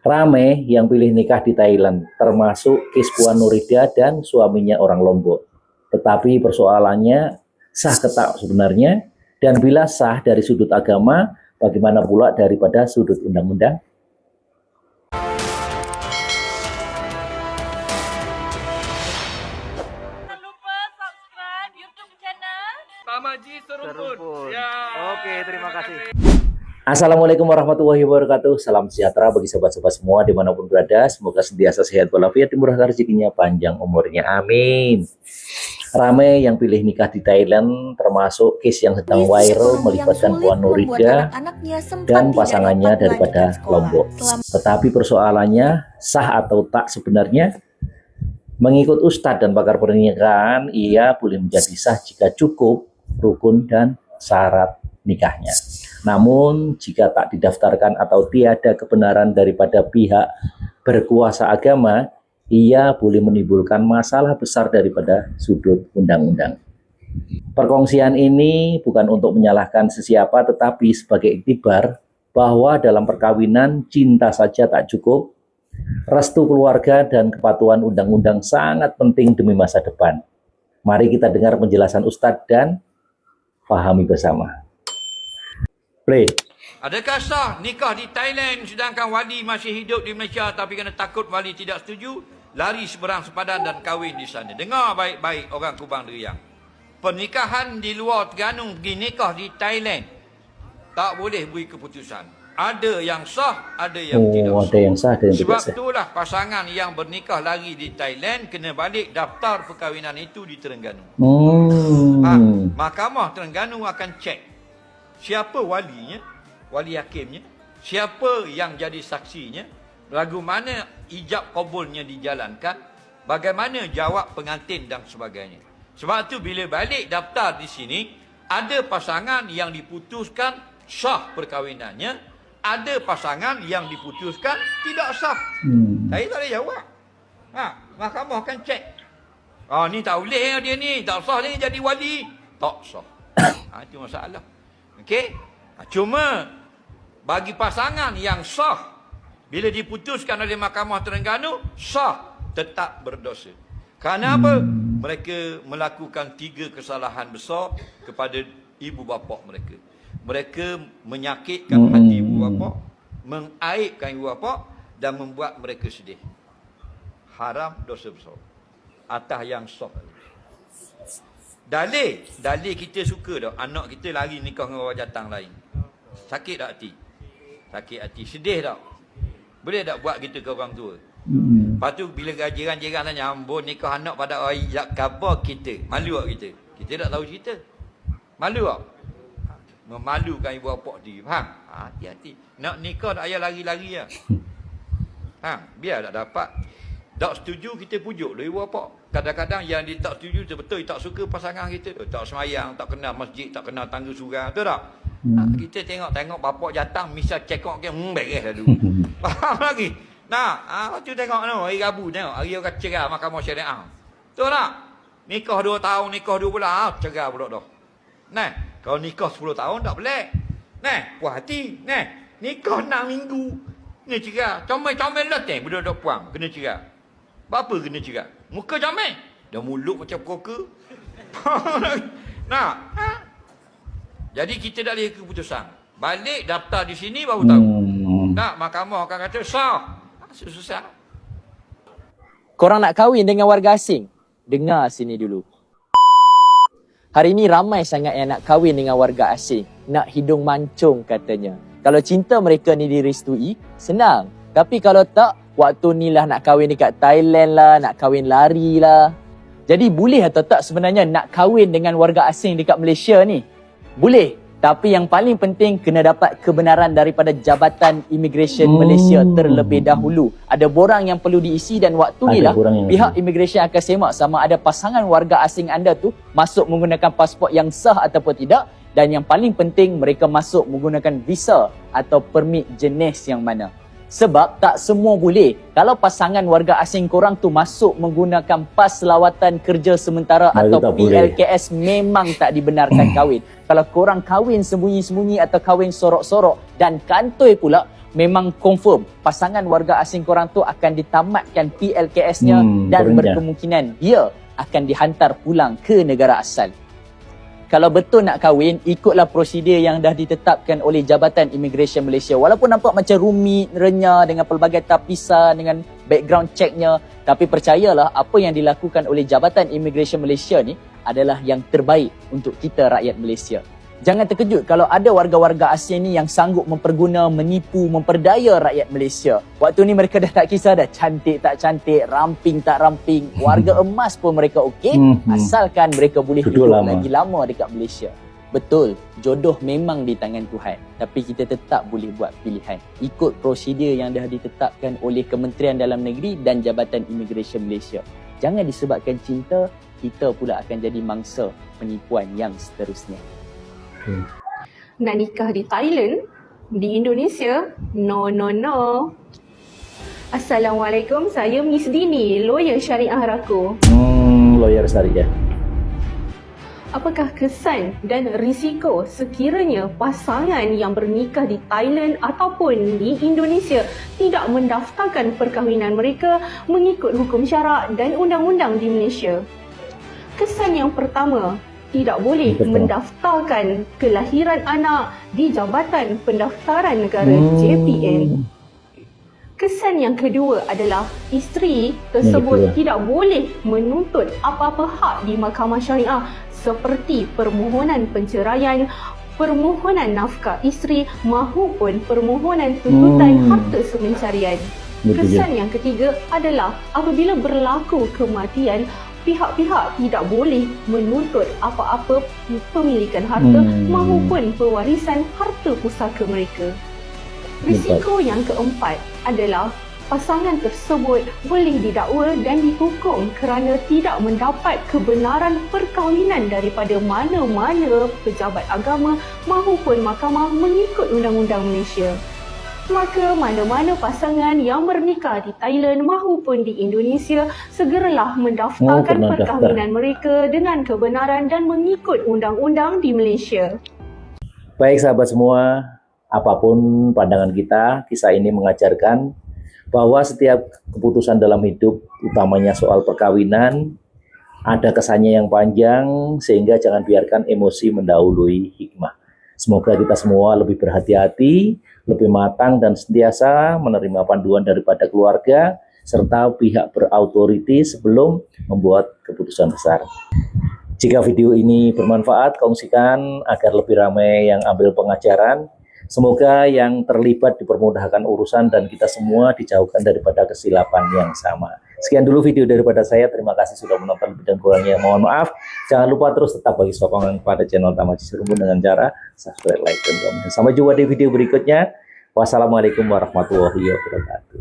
Rame yang pilih nikah di Thailand, termasuk Kis Puan Nurida dan suaminya orang Lombok. Tetapi persoalannya sah ketak sebenarnya, dan bila sah dari sudut agama, bagaimana pula daripada sudut undang-undang? Jangan lupa subscribe YouTube channel Tamaji Serumpun. Ya. Oke, terima kasih. Assalamualaikum warahmatullahi wabarakatuh. Salam sejahtera bagi sobat-sobat semua dimanapun berada. Semoga senantiasa sehat walafiat, dimurahkan rezekinya, panjang umurnya. Amin. Ramai yang pilih nikah di Thailand, termasuk case yang sedang viral melibatkan Puan Nurida dan pasangannya daripada Lombok. Tetapi persoalannya sah atau tak sebenarnya? Mengikut Ustadz dan pakar pernikahan, ia boleh menjadi sah jika cukup rukun dan syarat nikahnya. Namun jika tak didaftarkan atau tiada kebenaran daripada pihak berkuasa agama, ia boleh menimbulkan masalah besar daripada sudut undang-undang. Perkongsian ini bukan untuk menyalahkan sesiapa, tetapi sebagai iktibar bahwa dalam perkawinan cinta saja tak cukup. Restu keluarga dan kepatuhan undang-undang sangat penting demi masa depan. Mari kita dengar penjelasan Ustadz dan pahami bersama. Play. Adakah sah nikah di Thailand sedangkan wali masih hidup di Malaysia tapi kerana takut wali tidak setuju, lari seberang sepadan dan kahwin di sana? Dengar baik-baik orang Kubang Deriang. Pernikahan di luar Terengganu pergi nikah di Thailand tak boleh beri keputusan. Ada yang sah, ada yang tidak sah. Ada yang sah, ada yang Sebab tidak sah. itulah pasangan yang bernikah lari di Thailand kena balik daftar perkahwinan itu di Terengganu. Mahkamah Terengganu akan cek siapa walinya, wali hakimnya, siapa yang jadi saksinya, lagu mana ijab kabulnya dijalankan, bagaimana jawab pengantin dan sebagainya. Sebab itu bila balik daftar di sini, ada pasangan yang diputuskan sah perkahwinannya, ada pasangan yang diputuskan tidak sah. Saya tak boleh jawab. Mahkamah akan cek. Ni tak boleh dia ni, tak sah dia jadi wali. Tak sah. Itu masalah. Okey? Cuma bagi pasangan yang sah, bila diputuskan oleh Mahkamah Terengganu, sah, tetap berdosa. Kerana apa? Mereka melakukan 3 kesalahan besar kepada ibu bapa mereka. Mereka menyakitkan hati ibu bapa, mengaibkan ibu bapa dan membuat mereka sedih. Haram, dosa besar. Atas yang sah. Dalil kita suka dah anak kita lari nikah dengan orang jatang lain. Sakit tak hati? Sakit hati, sedih tak? Boleh tak buat kita ke orang tua? Lepas tu bila jiran-jiran tanya, ambon nikah anak pada orang ijab khabar kita, malu tak kita? Kita tak tahu cerita. Malu tak? Memalukan ibu bapa dia. Faham? Hati-hati. Nak nikah tak payah lari-lari lah. Biar tak dapat. Tak setuju, kita pujuk lah ibu bapa. Kadang-kadang yang dia tak setuju, betul dia tak suka pasangan kita. Tak semayang, tak kenal masjid, tak kenal tangga surau. Betul tak? Kita tengok bapak jatang, misal cekok ke, beres dah dulu. Faham lagi? Tu tengok hari Rabu tengok, hari orang cerai Mahkamah Syariah. Betul tak? Nikah 2 tahun, nikah 2 bulan, cerai pula dah. Kalau nikah 10 tahun tak pelik. Puas hati. Nikah 6 minggu. Kena cerai. Comel-comel letih budak-budak puang. Kena cerai. Apa kena cerai? Muka comel. Dah mulut macam koka. Jadi kita dah lihat keputusan. Balik daftar di sini baru tahu. Mahkamah akan kata sah. Susah. Korang nak kahwin dengan warga asing? Dengar sini dulu. Hari ini ramai sangat yang nak kahwin dengan warga asing. Nak hidung mancung katanya. Kalau cinta mereka ni direstui, senang. Tapi kalau tak, waktu ni lah nak kahwin dekat Thailand lah, nak kahwin lari lah. Jadi boleh atau tak sebenarnya nak kahwin dengan warga asing dekat Malaysia ni? Boleh. Tapi yang paling penting kena dapat kebenaran daripada Jabatan Immigration Malaysia terlebih dahulu. Ada borang yang perlu diisi dan waktu ni lah pihak immigration akan semak sama ada pasangan warga asing anda tu masuk menggunakan pasport yang sah ataupun tidak. Dan yang paling penting mereka masuk menggunakan visa atau permit jenis yang mana. Sebab tak semua boleh. Kalau pasangan warga asing korang tu masuk menggunakan pas lawatan kerja sementara atau PLKS, memang tak dibenarkan kahwin. Kalau korang kahwin sembunyi-sembunyi atau kahwin sorok-sorok dan kantoi pula, memang confirm pasangan warga asing korang tu akan ditamatkan PLKS-nya dan terendah. berkemungkinan dia akan dihantar pulang ke negara asal. Kalau betul nak kahwin, ikutlah prosedur yang dah ditetapkan oleh Jabatan Immigration Malaysia. Walaupun nampak macam rumit, renyah dengan pelbagai tapisan, dengan background checknya, tapi percayalah apa yang dilakukan oleh Jabatan Immigration Malaysia ni adalah yang terbaik untuk kita rakyat Malaysia. Jangan terkejut kalau ada warga-warga asing ni yang sanggup memperguna, menipu, memperdaya rakyat Malaysia. Waktu ni mereka dah tak kisah dah cantik tak cantik, ramping tak ramping, warga emas pun mereka okey, asalkan mereka boleh Duduk hidup lama. lagi lama dekat Malaysia. Betul, jodoh memang di tangan Tuhan, tapi kita tetap boleh buat pilihan. Ikut prosedur yang dah ditetapkan oleh Kementerian Dalam Negeri dan Jabatan Immigration Malaysia. Jangan disebabkan cinta, kita pula akan jadi mangsa penipuan yang seterusnya. Nak nikah di Thailand, di Indonesia? No. Assalamualaikum, saya Miss Dini, lawyer syariah Rako. Lawyer syariah. Apakah kesan dan risiko sekiranya pasangan yang bernikah di Thailand ataupun di Indonesia tidak mendaftarkan perkahwinan mereka mengikut hukum syarak dan undang-undang di Malaysia? Kesan yang pertama, tidak boleh mendaftarkan kelahiran anak di Jabatan Pendaftaran Negara JPN. Kesan yang kedua adalah isteri tersebut tidak boleh menuntut apa-apa hak di mahkamah syariah seperti permohonan penceraian, permohonan nafkah isteri mahupun permohonan tuntutan harta semencarian. Kesan yang ketiga adalah apabila berlaku kematian, pihak-pihak tidak boleh menuntut apa-apa pemilikan harta mahupun pewarisan harta pusaka mereka. Risiko yang keempat adalah pasangan tersebut boleh didakwa dan dihukum kerana tidak mendapat kebenaran perkahwinan daripada mana-mana pejabat agama mahupun mahkamah mengikut Undang-Undang Malaysia. Maka mana-mana pasangan yang bernikah di Thailand mahupun di Indonesia segeralah mendaftarkan perkahwinan mereka dengan kebenaran dan mengikut undang-undang di Malaysia. Baik sahabat semua, apapun pandangan kita, kisah ini mengajarkan bahwa setiap keputusan dalam hidup, utamanya soal perkawinan, ada kesannya yang panjang, sehingga jangan biarkan emosi mendahului hikmah. Semoga kita semua lebih berhati-hati, lebih matang dan sentiasa menerima panduan daripada keluarga serta pihak berautoriti sebelum membuat keputusan besar. Jika video ini bermanfaat, kongsikan agar lebih ramai yang ambil pengajaran. Semoga yang terlibat dipermudahkan urusan dan kita semua dijauhkan daripada kesilapan yang sama. Sekian dulu video daripada saya. Terima kasih sudah menonton, lebih dan kurangnya mohon maaf. Jangan lupa terus tetap bagi sokongan kepada channel Tamaji Serumbun dengan cara subscribe, like, dan komen. Sampai jumpa di video berikutnya. Wassalamualaikum warahmatullahi wabarakatuh.